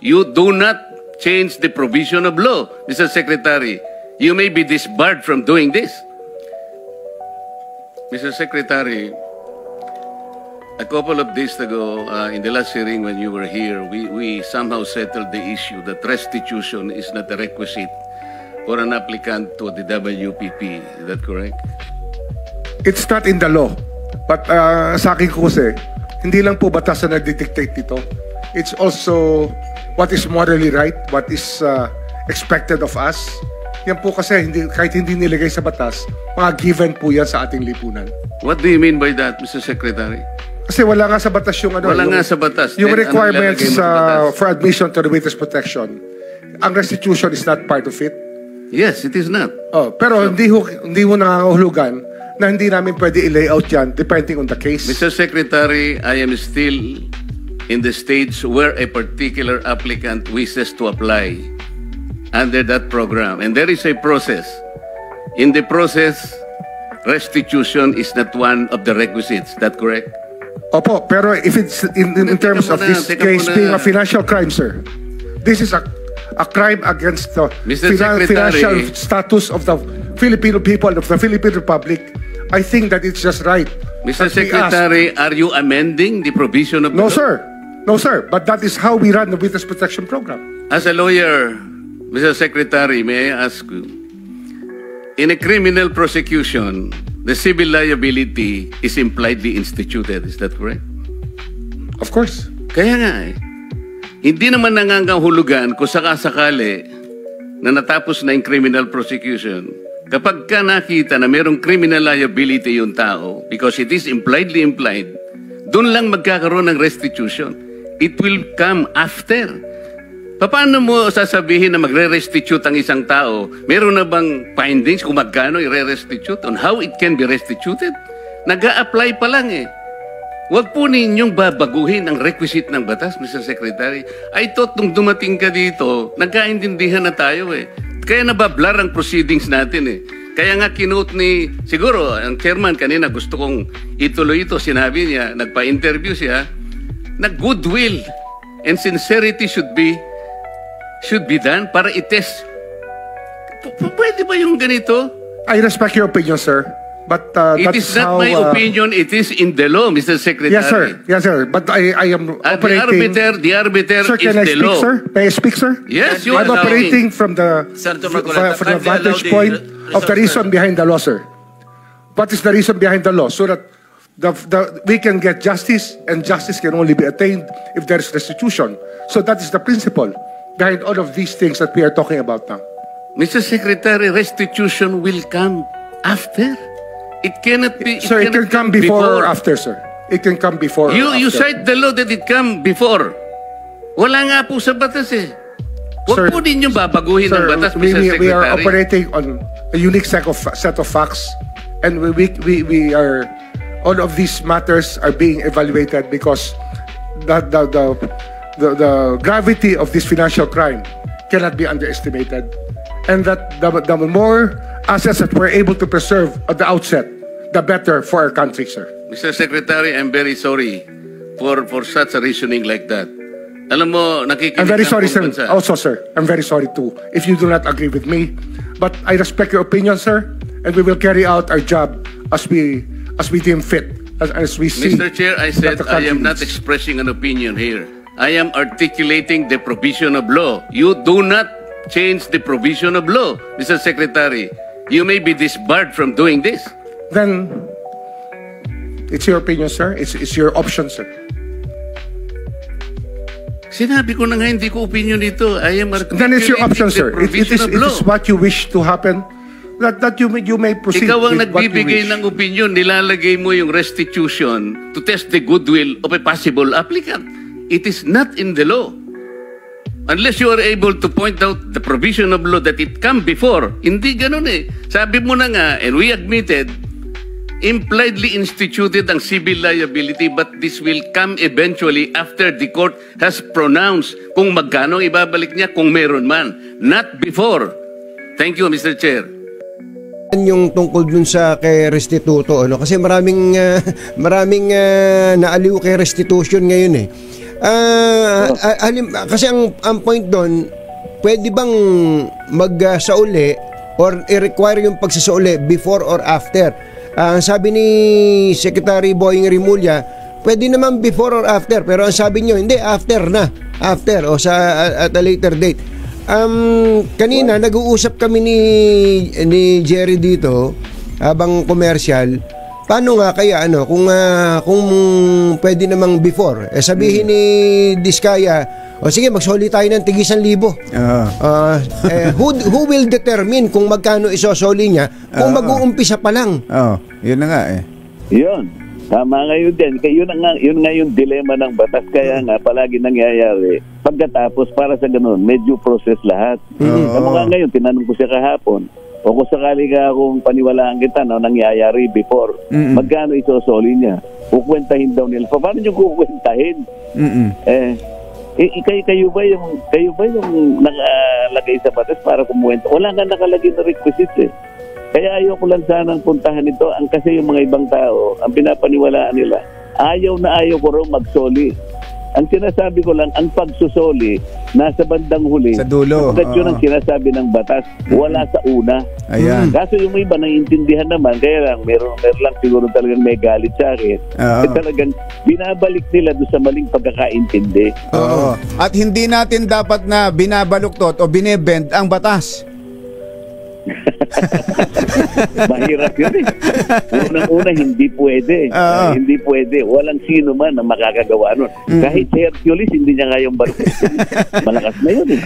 You do not change the provision of law, Mr. Secretary. You may be disbarred from doing this. Mr. Secretary, a couple of days ago, in the last hearing when you were here, we somehow settled the issue that restitution is not a requisite for an applicant to the WPP. Is that correct? It's not in the law. But sa akin ko kasi, hindi lang po batas na nagdidictate dito. It's also what is morally right, what is expected of us. Yan po kasi, kahit hindi nilagay sa batas, mga given po yan sa ating lipunan. What do you mean by that, Mr. Secretary? Kasi wala nga sa batas yung ano. Wala nga sa batas. Yung requirements for admission to the witness protection. Ang restitution is not part of it. Yes, it is not. Oh, pero hindi mo nangangahulugan na hindi namin pwede i-layout yan depending on the case. Mr. Secretary, I am still in the stage where a particular applicant wishes to apply under that program. And there is a process. In the process, restitution is not one of the requisites. Is that correct? Opo, pero if it's in terms of this case being a financial crime, sir, this is a crime against the financial status of the Filipino people, of the Philippine Republic. I think that it's just right. Mr. Secretary, are you amending the provision of the law? No, sir. No, sir. But that is how we run the witness protection program. As a lawyer, Mr. Secretary, may I ask you, in a criminal prosecution, the civil liability is impliedly instituted. Is that correct? Of course. Kaya nga eh. Hindi naman nangangahulugan kung sakasakali na natapos na yung criminal prosecution. Kapag ka nakita na mayroong criminal liability yung tao, because it is impliedly implied, doon lang magkakaroon ng restitution. It will come after. Paano mo sasabihin na magre-restitute ang isang tao? Meron na bang findings kung magkano i-restitute on how it can be restituted? Nag-a-apply pa lang eh. Huwag po ninyong babaguhin ang requisite ng batas, Mr. Secretary. I thought nung dumating ka dito, nagkaintindihan na tayo eh. Kaya nabablar ang proceedings natin eh. Kaya nga kinote ni, siguro, ang chairman kanina gusto kong ituloy ito, sinabi niya, nagpa-interview siya, na goodwill and sincerity should be done para itest. Pwede ba yung ganito? I respect your opinion, sir. But it is not my opinion, it is in the law, Mr. Secretary. Yes, sir. Yes, sir. But I am operating... The arbiter sir, is the law. Sir? May I speak, sir? Yes, you are. I'm operating from the vantage point of the reason behind the law, sir. What is the reason behind the law? So that we can get justice, and justice can only be attained if there is restitution. So that is the principle behind all of these things that we are talking about now. Mr. Secretary, restitution will come after. It cannot be. Sir, it can come before or after, sir. It can come before. You cite the law that it come before. Wala nga po sa batas eh. Huwag po ninyong babaguhin ang batas, Mr. Secretary. We are operating on a unique set of facts, and we are. All of these matters are being evaluated because the gravity of this financial crime cannot be underestimated, and that the more assets that we're able to preserve at the outset, the better for our country, sir. Mr. Secretary, I'm very sorry for such a reasoning like that. Alam mo, nakikinig I'm very sorry, sir. Bansa. Also, sir, I'm very sorry too if you do not agree with me. But I respect your opinion, sir, and we will carry out our job as we deem fit, as we see. Mr. Chair, I said I am not expressing an opinion here. I am articulating the provision of law. You do not change the provision of law, Mr. Secretary. You may be disbarred from doing this. Then, it's your opinion, sir. It's your option, sir. Sinabi ko na nga, hindi ko opinion ito. I am articulating then it's your option, sir. It is what you wish to happen. That you may proceed. Ikaw ang with what you nagbibigay wish. ng opinion, nilalagay mo yung restitution to test the goodwill of a possible applicant. It is not in the law. Unless you are able to point out the provision of law that it come before. Hindi ganun eh. Sabi mo na nga, and we admitted, impliedly instituted ang civil liability, but this will come eventually after the court has pronounced kung magkano ibabalik niya kung meron man. Not before. Thank you, Mr. Chair. Yung tungkol dun sa kay restituto, ano? Kasi maraming naaliw kay restitution ngayon eh. Kasi ang point doon, pwede bang magsauli or i-require yung pagsasauli before or after? Ang sabi ni Secretary Boying Rimulya, pwede naman before or after, pero ang sabi nyo, hindi, after na. After o at a later date. Kanina nag-uusap kami ni Jerry dito habang commercial. Paano nga kaya kung pwede namang before? Sabihin ni Diskaya, sige, magsoli tayo ng tig 1,000. Who will determine kung magkano isosoli niya kung mag-uumpisa pa lang? Yun na nga eh. Yun. Tama ngayon din. Yun nga yung dilema ng batas. Kaya nga, palagi nangyayari. Pagkatapos, para sa ganun, medyo process lahat. Kamo nga ngayon, tinanong ko siya kahapon, o kung sakali nga akong paniwalaan kita, nangyayari before, magkano isosoli niya? Kukwentahin daw nila. Paano nyo kukwentahin? Kayo ba yung nakalagay sa batas para kumuwento? Wala nga nakalagay na requisite eh. Kaya ayoko lang sanang puntahan ito. Kasi yung mga ibang tao, ang pinapaniwalaan nila, ayaw ko raw magsoli. Ang sinasabi ko lang, ang pagsusoli, nasa bandang huli. Sa dulo. Kapag yun ang sinasabi ng batas, wala sa una. Ayan. Kaso yung iba naiintindihan naman, kaya lang, meron lang siguro talagang may galit sa akin. Talagang binabalik nila doon sa maling pagkakaintindi. At hindi natin dapat na binabaluktot o binebend ang batas. Mahirap yun eh. Unang-una, hindi pwede. Hindi pwede. Walang sino man na makakagawa nun. Kahit si Hercules, hindi niya nga yung baluktot. Malakas na yun eh.